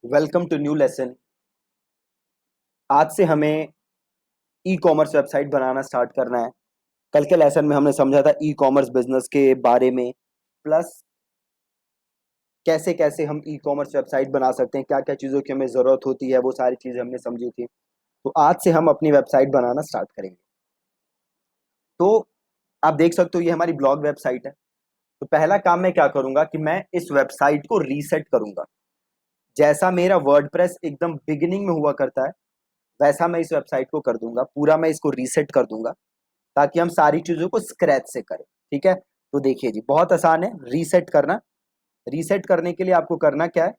Welcome to new lesson. आज से हमें ई कॉमर्स वेबसाइट बनाना स्टार्ट करना है। कल के लेसन में हमने समझा था ई कॉमर्स बिजनेस के बारे में, प्लस कैसे कैसे हम ई कॉमर्स वेबसाइट बना सकते हैं, क्या क्या चीज़ों की हमें ज़रूरत होती है, वो सारी चीज़ें हमने समझी थी। तो आज से हम अपनी वेबसाइट बनाना स्टार्ट करेंगे। तो आप देख सकते हो ये हमारी ब्लॉग वेबसाइट है। तो पहला काम मैं क्या करूंगा कि मैं इस वेबसाइट को रीसेट करूंगा। जैसा मेरा वर्डप्रेस एकदम बिगिनिंग में हुआ करता है, वैसा मैं इस वेबसाइट को कर दूंगा। पूरा मैं इसको रीसेट कर दूंगा ताकि हम सारी चीज़ों को स्क्रैच से करें। ठीक है, तो देखिए जी, बहुत आसान है रीसेट करना। रीसेट करने के लिए आपको करना क्या है,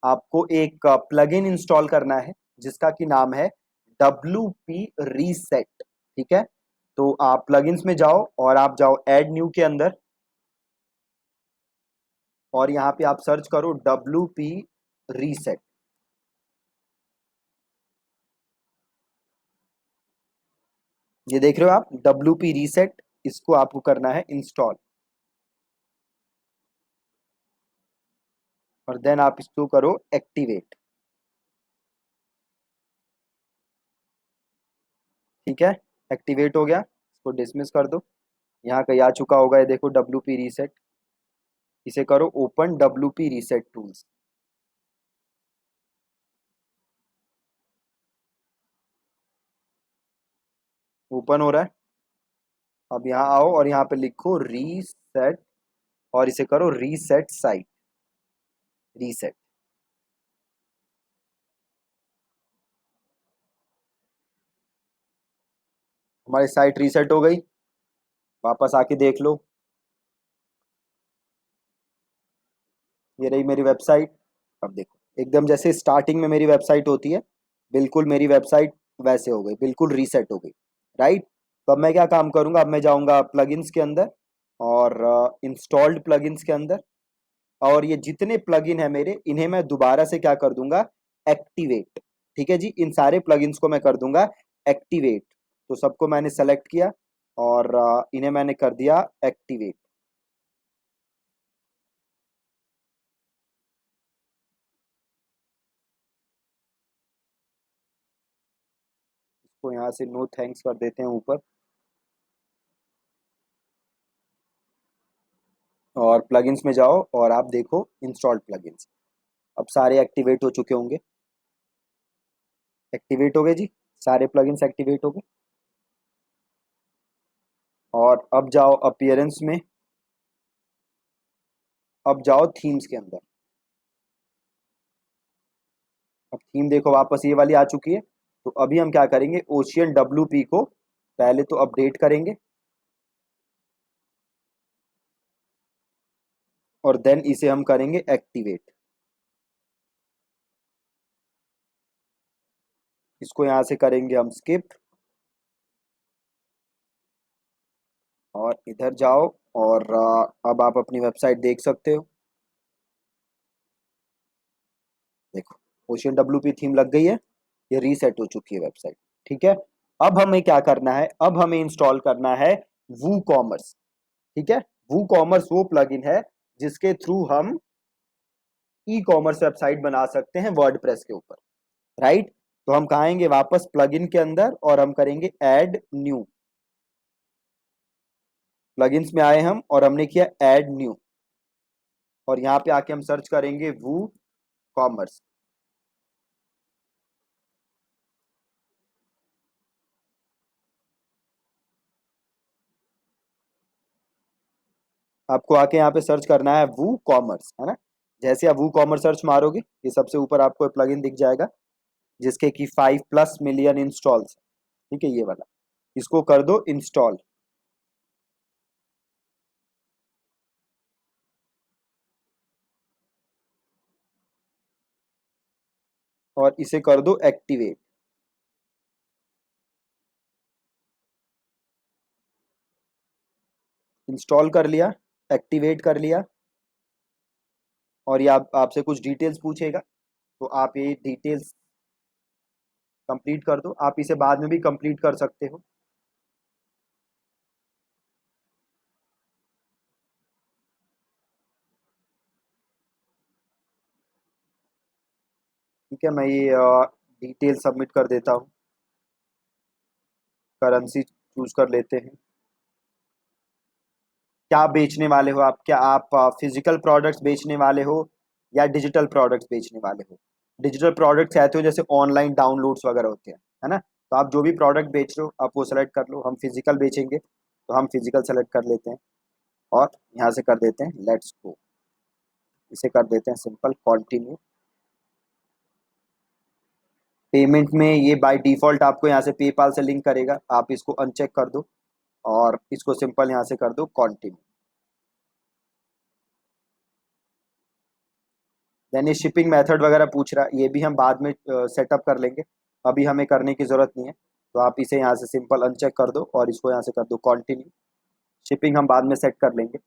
आपको एक प्लगइन इंस्टॉल करना है जिसका कि नाम है WP रीसेट। ठीक है, तो आप प्लगइन्स में जाओ और आप जाओ ऐड न्यू के अंदर, और यहाँ पे आप सर्च करो WP रीसेट। ये देख रहे हो आप WP रीसेट, इसको आपको करना है इंस्टॉल, और देन आप इसको करो एक्टिवेट। ठीक है, एक्टिवेट हो गया, इसको डिसमिस कर दो। यहाँ कहीं आ चुका होगा, ये देखो WP रीसेट। इसे करो open WP reset tools. Open हो रहा है। अब यहाँ आओ और यहाँ पे लिखो रीसेट, और इसे करो रीसेट साइट। रीसेट, हमारी साइट रीसेट हो गई। वापस आके देख लो, ये रही मेरी वेबसाइट। अब देखो एकदम जैसे स्टार्टिंग में मेरी वेबसाइट होती है, बिल्कुल मेरी वेबसाइट वैसे हो गई, बिल्कुल रीसेट हो गई। राइट, तो अब मैं क्या काम करूंगा, अब मैं जाऊंगा प्लगइन्स के अंदर और इंस्टॉल्ड प्लगइन्स के अंदर, और ये जितने प्लगइन है मेरे, इन्हें मैं दोबारा से क्या कर दूंगा, एक्टिवेट। ठीक है जी, इन सारे प्लगइन्स को मैं कर दूंगा एक्टिवेट। तो सबको मैंने सेलेक्ट किया और इन्हें मैंने कर दिया एक्टिवेट। इसको यहाँ से नो थैंक्स कर देते हैं ऊपर, और प्लगइन्स में जाओ और आप देखो इंस्टॉल्ड प्लगइन्स। अब सारे एक्टिवेट हो चुके होंगे। एक्टिवेट हो गए जी, सारे प्लगइन्स एक्टिवेट हो गए। और अब जाओ अपीयरेंस में, अब जाओ थीम्स के अंदर। अब थीम देखो वापस ये वाली आ चुकी है। तो अभी हम क्या करेंगे, ओशियन WP को पहले तो अपडेट करेंगे, और देन इसे हम करेंगे एक्टिवेट। इसको यहाँ से करेंगे हम स्किप, और इधर जाओ, और अब आप अपनी वेबसाइट देख सकते हो। देखो ओशियन WP थीम लग गई है, ये रीसेट हो चुकी है वेबसाइट। ठीक है, अब हमें क्या करना है, अब हमें इंस्टॉल करना है वू कॉमर्स। ठीक है, वू कॉमर्स वो प्लगइन है जिसके थ्रू हम ई कॉमर्स वेबसाइट बना सकते हैं वर्डप्रेस के ऊपर। राइट, तो हम कहाँ आएंगे, वापस प्लगइन के अंदर, और हम करेंगे ऐड न्यू। प्लगइन्स में आए हम और हमने किया ऐड न्यू, और यहाँ पे आके हम सर्च करेंगे वू कॉमर्स। आपको आके यहाँ पे सर्च करना है वू कॉमर्स, है ना। जैसे आप वू कॉमर्स सर्च मारोगे, ये सबसे ऊपर आपको प्लगइन दिख जाएगा जिसके कि 5+ मिलियन इंस्टॉल्स। ठीक है, ये वाला, इसको कर दो इंस्टॉल, और इसे कर दो एक्टिवेट। इंस्टॉल कर लिया, एक्टिवेट कर लिया, और ये आपसे कुछ डिटेल्स पूछेगा, तो आप ये डिटेल्स कंप्लीट कर दो। आप इसे बाद में भी कंप्लीट कर सकते हो। ठीक है, मैं ये डिटेल सबमिट कर देता हूँ। करेंसी चूज कर लेते हैं। क्या बेचने वाले हो आप? क्या आप फिजिकल प्रोडक्ट्स बेचने वाले हो या डिजिटल प्रोडक्ट्स बेचने वाले हो? डिजिटल प्रोडक्ट्स कहते हो जैसे ऑनलाइन डाउनलोड्स वगैरह होते हैं, है ना? तो आप जो भी प्रोडक्ट बेच रहे हो आप वो सेलेक्ट कर लो। हम फिजिकल बेचेंगे तो हम फिजिकल सेलेक्ट कर लेते हैं और यहाँ से कर देते हैं लेट्स गो। इसे कर देते हैं सिंपल कंटिन्यू। पेमेंट में ये बाय डिफॉल्ट आपको यहाँ से पेपाल से लिंक करेगा, आप इसको अनचेक कर दो और इसको सिंपल यहाँ से कर दो कंटिन्यू। देन ये शिपिंग मेथड वगैरह पूछ रहा है, ये भी हम बाद में सेटअप कर लेंगे, अभी हमें करने की ज़रूरत नहीं है। तो आप इसे यहाँ से सिंपल अनचेक कर दो और इसको यहाँ से कर दो कंटिन्यू। शिपिंग हम बाद में सेट कर लेंगे।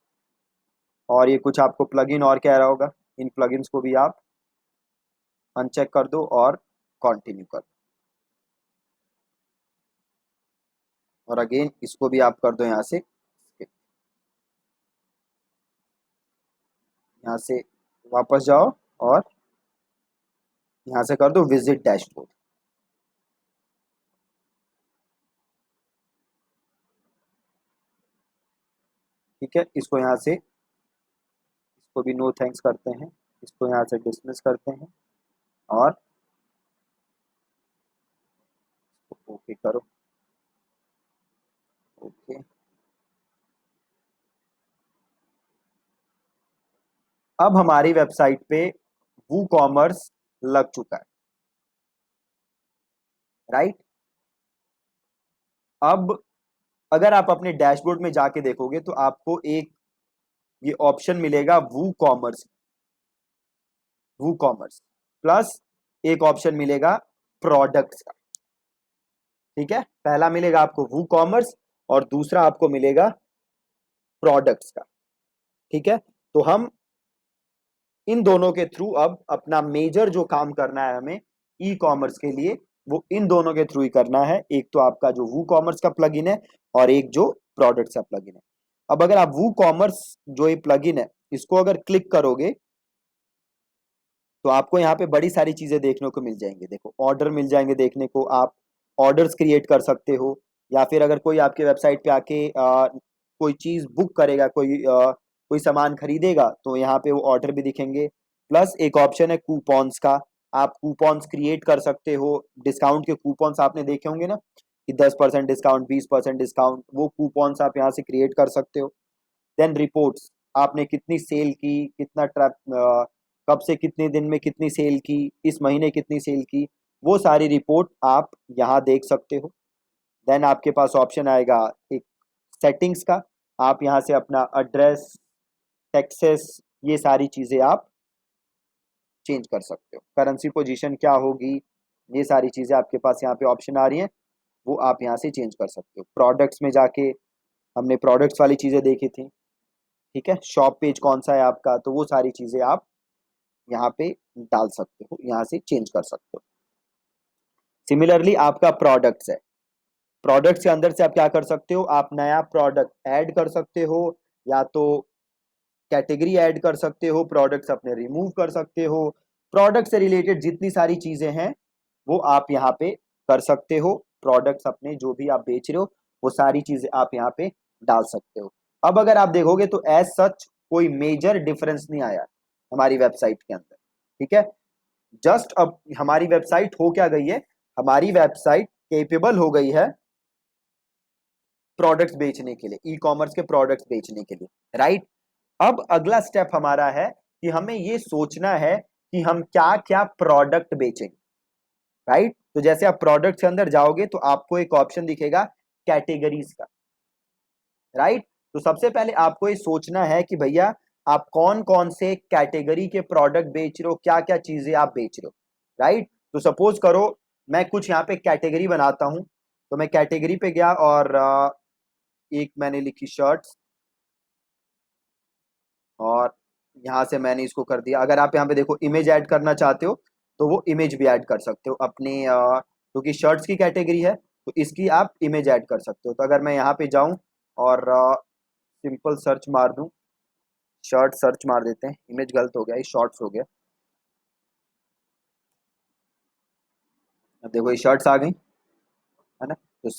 और ये कुछ आपको प्लगइन और कह रहा होगा, इन प्लगइन्स को भी आप अनचेक कर दो और कंटिन्यू कर दो। और अगेन इसको भी आप कर दो यहाँ से, यहाँ से वापस जाओ और यहाँ से कर दो विजिट डैशबोर्ड। ठीक है, इसको यहाँ से, इसको भी नो थैंक्स करते हैं, इसको यहाँ से डिसमिस करते हैं और ओके करो। ओके, अब हमारी वेबसाइट पे वू कॉमर्स लग चुका है, राइट? अब अगर आप अपने डैशबोर्ड में जाके देखोगे तो आपको एक ये ऑप्शन मिलेगा वू कॉमर्स, वू कॉमर्स प्लस एक ऑप्शन मिलेगा प्रोडक्ट्स का। ठीक है, पहला मिलेगा आपको वू कॉमर्स और दूसरा आपको मिलेगा प्रोडक्ट्स का। ठीक है, तो हम इन दोनों के थ्रू अब अपना मेजर जो काम करना है हमें ई कॉमर्स के लिए, वो इन दोनों के थ्रू ही करना है। एक तो आपका जो वू कॉमर्स का प्लगइन है और एक जो प्रोडक्ट्स का प्लगइन है। अब अगर आप वू कॉमर्स जो ये प्लगइन है इसको अगर क्लिक करोगे तो आपको यहाँ पे बड़ी सारी चीजें देखने को मिल जाएंगे। देखो, ऑर्डर मिल जाएंगे देखने को, आप ऑर्डर्स क्रिएट कर सकते हो, या फिर अगर कोई आपके वेबसाइट पे आके कोई चीज बुक करेगा, कोई सामान खरीदेगा तो यहाँ पे वो ऑर्डर भी दिखेंगे। प्लस एक ऑप्शन है कूपन्स का, आप कूपन्स क्रिएट कर सकते हो। डिस्काउंट के कूपन्स आपने देखे होंगे ना कि 10% डिस्काउंट, 20% डिस्काउंट, वो कूपन्स आप यहाँ से क्रिएट कर सकते हो। देन रिपोर्ट्स, आपने कितनी सेल की, कितना कब से कितने दिन में कितनी सेल की, इस महीने कितनी सेल की, वो सारी रिपोर्ट आप यहाँ देख सकते हो। देन आपके पास ऑप्शन आएगा एक सेटिंग्स का, आप यहाँ से अपना एड्रेस, टैक्सेस, ये सारी चीज़ें आप चेंज कर सकते हो। करेंसी पोजीशन क्या होगी, ये सारी चीज़ें आपके पास यहाँ पे ऑप्शन आ रही हैं, वो आप यहाँ से चेंज कर सकते हो। प्रोडक्ट्स में जाके हमने प्रोडक्ट्स वाली चीज़ें देखी थी। ठीक है, शॉप पेज कौन सा है आपका, तो वो सारी चीज़ें आप यहाँ पे डाल सकते हो, यहाँ से चेंज कर सकते हो। सिमिलरली आपका प्रोडक्ट्स है, प्रोडक्ट्स के अंदर से आप क्या कर सकते हो, आप नया प्रोडक्ट ऐड कर सकते हो, या तो कैटेगरी ऐड कर सकते हो, प्रोडक्ट्स अपने रिमूव कर सकते हो। प्रोडक्ट से रिलेटेड जितनी सारी चीजें हैं वो आप यहाँ पे कर सकते हो। प्रोडक्ट्स अपने जो भी आप बेच रहे हो वो सारी चीजें आप यहाँ पे डाल सकते हो। अब अगर आप देखोगे तो एज सच कोई मेजर डिफरेंस नहीं आया हमारी वेबसाइट के अंदर। ठीक है, जस्ट अब हमारी वेबसाइट हो क्या गई है, हमारी वेबसाइट केपेबल हो गई है प्रोडक्ट्स बेचने के लिए, ई कॉमर्स के प्रोडक्ट्स बेचने के लिए, राइट? अब अगला स्टेप हमारा है कि हमें ये सोचना है कि हम क्या क्या प्रोडक्ट बेचेंगे, राइट? तो जैसे आप प्रोडक्ट के अंदर जाओगे तो आपको एक ऑप्शन दिखेगा कैटेगरीज का, राइट? तो सबसे पहले आपको ये सोचना है कि भैया आप कौन कौन से कैटेगरी के प्रोडक्ट बेच रहे हो, क्या क्या चीजें आप बेच रहे हो, राइट? तो सपोज करो मैं कुछ यहाँ पे कैटेगरी बनाता हूं, तो मैं कैटेगरी पे गया और एक मैंने लिखी शर्ट्स और यहाँ से मैंने इसको कर दिया। अगर आप यहाँ पे देखो इमेज ऐड करना चाहते हो तो वो इमेज भी ऐड कर सकते हो अपने, क्योंकि शर्ट्स की कैटेगरी है तो इसकी आप इमेज ऐड कर सकते हो। तो अगर मैं यहाँ पे जाऊँ और सिंपल सर्च मार दूँ, शर्ट सर्च मार देते हैं, इमेज गलत हो गया, ये शॉर्ट्स हो गया। देखो ये शर्ट्स आ गई, है ना। तो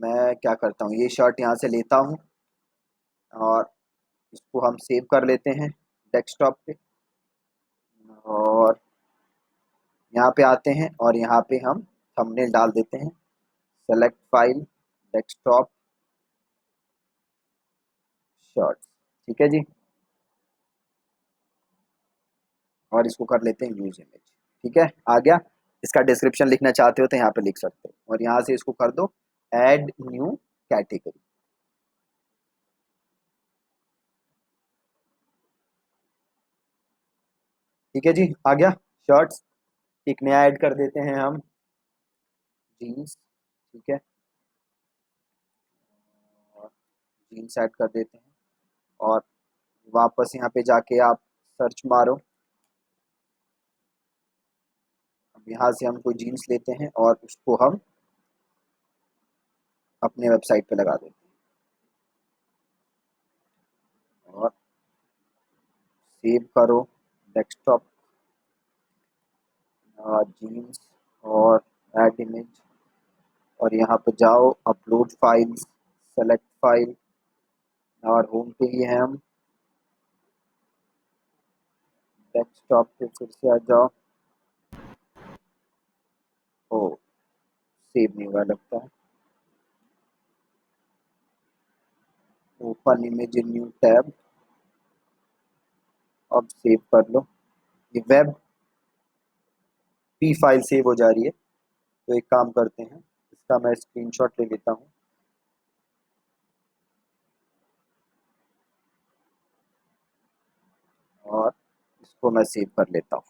मैं क्या करता हूँ, ये शर्ट यहाँ से लेता हूँ और इसको हम सेव कर लेते हैं डेस्कटॉप पे, और यहाँ पे आते हैं और यहाँ पे हम थंबनेल डाल देते हैं। सेलेक्ट फाइल, डेस्कटॉप, शर्ट्स, ठीक है जी। और इसको कर लेते हैं यूज इमेज, ठीक है, आ गया। इसका डिस्क्रिप्शन लिखना चाहते हो तो यहाँ पे लिख सकते हो, और यहाँ से इसको कर दो ऐड न्यू कैटेगरी। ठीक है जी, आ गया शर्ट्स। एक नया ऐड कर देते हैं हम, जीन्स, ठीक है, और जीन्स ऐड कर देते हैं। और वापस यहाँ पे जाके आप सर्च मारो, अब यहाँ से हम कोई जीन्स लेते हैं और उसको हम अपने वेबसाइट पे लगा देते हैं, और सेव करो डेस्कटॉप, जीन्स, और ऐड इमेज, और यहाँ पे जाओ अपलोड फाइल्स, सेलेक्ट फाइल, और होम पे ही है हम, डेस्कटॉप पे फिर से आ जाओ। ओ, सेव नहीं हुआ लगता है। Open image in new tab, अब सेव कर लो। ये वेब पी फाइल सेव हो जा रही है, तो एक काम करते हैं, इसका मैं स्क्रीनशॉट ले लेता हूँ, और इसको मैं सेव कर लेता हूँ।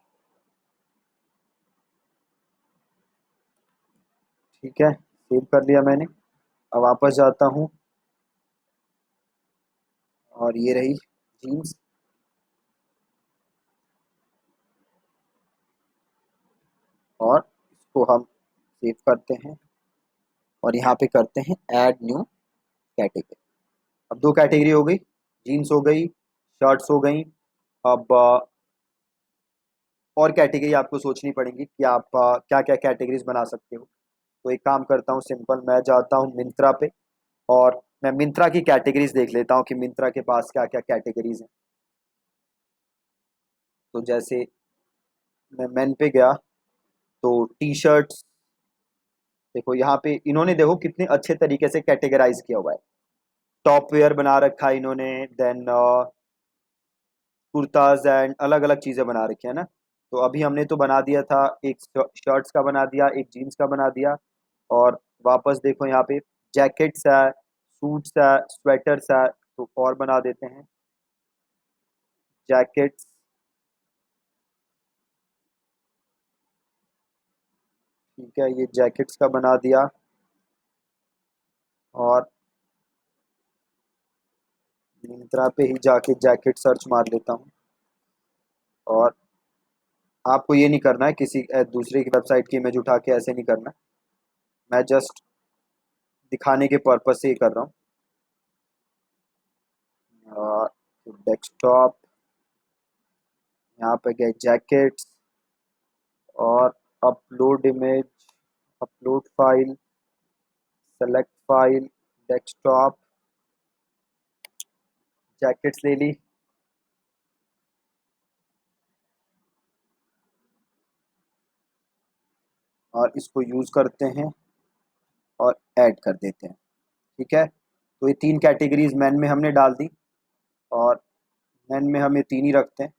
ठीक है, सेव कर लिया मैंने। अब वापस जाता हूँ, और ये रही जीन्स, और इसको हम सेव करते हैं, और यहाँ पे करते हैं ऐड न्यू कैटेगरी। अब दो कैटेगरी हो गई, जीन्स हो गई, शर्ट्स हो गई। अब और कैटेगरी आपको सोचनी पड़ेगी कि आप क्या क्या कैटेगरीज बना सकते हो। तो एक काम करता हूँ, सिंपल मैं जाता हूँ मिंत्रा पे, और मैं मिंत्रा की कैटेगरीज देख लेता हूँ कि मिंत्रा के पास क्या क्या कैटेगरीज हैं। तो जैसे मैं मेन पे गया, तो टी शर्ट्स, देखो यहाँ पे इन्होंने देखो कितने अच्छे तरीके से कैटेगराइज किया हुआ है। टॉप वेयर बना रखा है इन्होंने, देन कुर्ताज एंड अलग अलग चीजें बना रखी है ना। तो अभी हमने तो बना दिया था, एक शर्ट्स का बना दिया, एक जीन्स का बना दिया, और वापस देखो यहाँ पे जैकेट्स है, सूट्स है, स्वेटर्स है, तो और बना देते हैं जैकेट्स। ठीक है, ये जैकेट्स का बना दिया, और मिंत्रा पे ही जाके जैकेट सर्च मार लेता हूँ। और आपको ये नहीं करना है किसी दूसरे की वेबसाइट की इमेज उठा के, ऐसे नहीं करना, मैं जस्ट दिखाने के पर्पज से ही कर रहा हूँ। तो डेस्कटॉप, यहाँ पे गए जैकेट्स, और upload image, upload file, select file, desktop, jackets ले ली, और इसको यूज़ करते हैं और ऐड कर देते हैं। ठीक है, तो ये तीन कैटेगरीज मैन में हमने डाल दी, और मैन में हम ये तीन ही रखते हैं।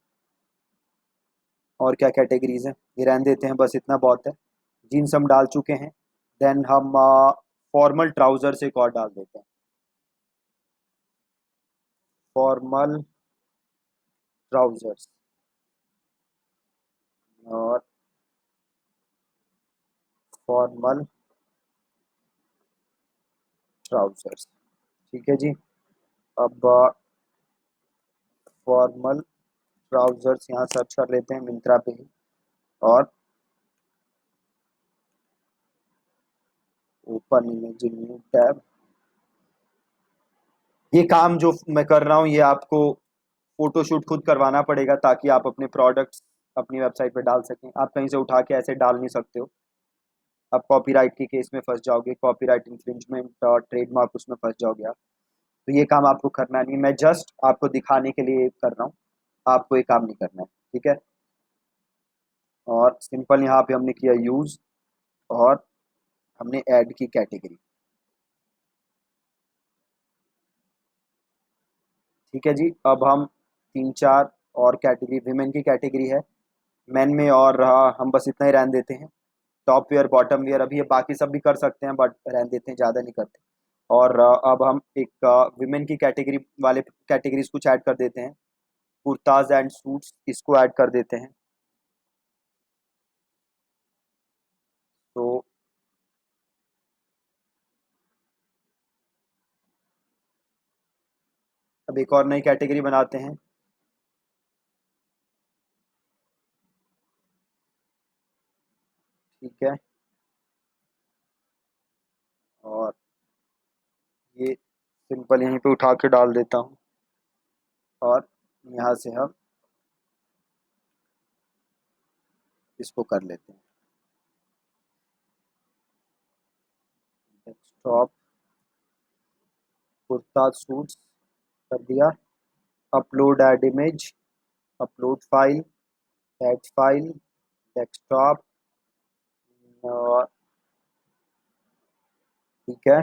और क्या कैटेगरीज हैं ये रहने देते हैं, बस इतना बहुत है। जीन्स हम डाल चुके हैं, देन हम फॉर्मल ट्राउजर्स एक और डाल देते हैं, फॉर्मल ट्राउजर्स, और फॉर्मल ट्राउजर्स, ठीक है जी। अब फॉर्मल ट्राउजर्स यहाँ सर्च कर लेते हैं मिंत्रा पे ही, और ओपन इमेज न्यू टैब। ये काम जो मैं कर रहा हूँ ये आपको फोटोशूट खुद करवाना पड़ेगा, ताकि आप अपने प्रोडक्ट्स अपनी वेबसाइट पे डाल सकें। आप कहीं से उठा के ऐसे डाल नहीं सकते हो, आप कॉपीराइट के केस में फंस जाओगे, कॉपीराइट इन्फ्रिंजमेंट और ट्रेडमार्क उसमें फंस जाओगे आप। तो ये काम आपको करना नहीं, मैं जस्ट आपको दिखाने के लिए कर रहा हूँ, आपको ये काम नहीं करना है, ठीक है। और सिंपल यहाँ पे हमने किया यूज़, और हमने ऐड की कैटेगरी, ठीक है जी। अब हम 3-4 और कैटेगरी, विमेन की कैटेगरी है, मेन में, और हम बस इतना ही रहने देते हैं। टॉप वेयर, बॉटम वेयर, अभी ये बाकी सब भी कर सकते हैं बट रहने देते हैं, ज़्यादा नहीं करते। और अब हम एक विमेन की कैटेगरी वाले कैटेगरीज कुछ ऐड कर देते हैं, कुर्ताज एंड सूट्स, इसको ऐड कर देते हैं। तो अब एक और नई कैटेगरी बनाते हैं, ठीक है। और ये सिंपल यहीं पे उठा के डाल देता हूँ, और यहाँ से हम इसको कर लेते हैं, डेस्कटॉप कुर्ता सूट्स कर दिया। Upload add image, upload file, add file, desktop, और ठीक है।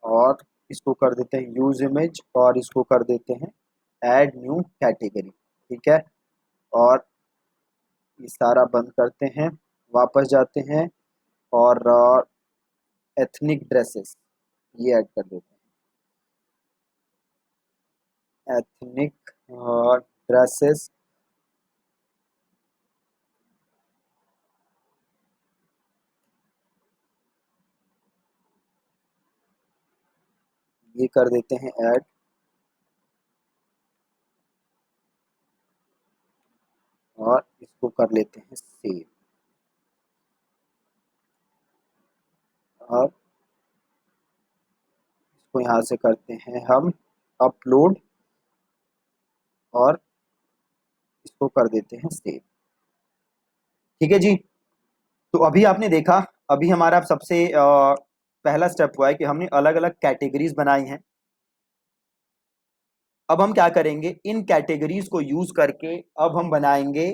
और इसको कर देते हैं यूज इमेज, और इसको कर देते हैं ऐड न्यू कैटेगरी, ठीक है। और ये सारा बंद करते हैं, वापस जाते हैं, और एथनिक ड्रेसेस ये ऐड कर देते हैं, एथनिक ड्रेसेस, ये कर देते हैं ऐड, और इसको कर लेते हैं सेव, और इसको यहाँ से करते हैं हम अपलोड, और इसको कर देते हैं सेव, ठीक है जी। तो अभी आपने देखा, अभी हमारा सबसे पहला स्टेप हुआ है कि हमने अलग अलग कैटेगरीज बनाई हैं। अब हम क्या करेंगे, इन कैटेगरीज को यूज करके अब हम बनाएंगे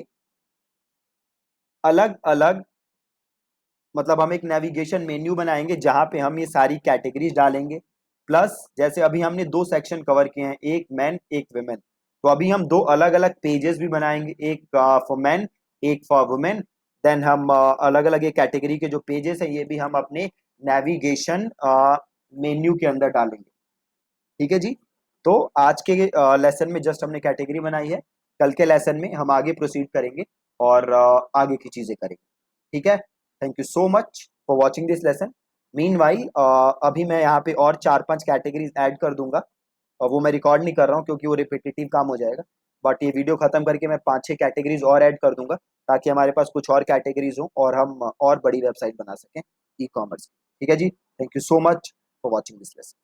अलग अलग, मतलब हम एक नेविगेशन मेन्यू बनाएंगे जहां पे हम ये सारी कैटेगरीज डालेंगे। प्लस जैसे अभी हमने 2 सेक्शन कवर किए हैं, एक मैन एक वुमेन, तो अभी हम 2 अलग अलग पेजेस भी बनाएंगे, एक फॉर मैन एक फॉर वुमेन। देन हम अलग अलग ये कैटेगरी के जो पेजेस हैं ये भी हम अपने नेविगेशन मेन्यू के अंदर डालेंगे, ठीक है जी। तो आज के लेसन में जस्ट हमने कैटेगरी बनाई है, कल के लेसन में हम आगे प्रोसीड करेंगे और आगे की चीजें करेंगे, ठीक है। Thank you so much for watching this lesson. Meanwhile अभी मैं यहाँ पे और 4-5 कैटेगरीज ऐड कर दूंगा, और वो मैं रिकॉर्ड नहीं कर रहा हूँ क्योंकि वो रिपीटेटिव काम हो जाएगा। बट ये वीडियो खत्म करके मैं 5-6 कैटेगरीज और ऐड कर दूंगा, ताकि हमारे पास कुछ और कैटेगरीज हो और हम और बड़ी वेबसाइट बना सकें ई कॉमर्स, ठीक है जी। Thank you so much for watching this lesson.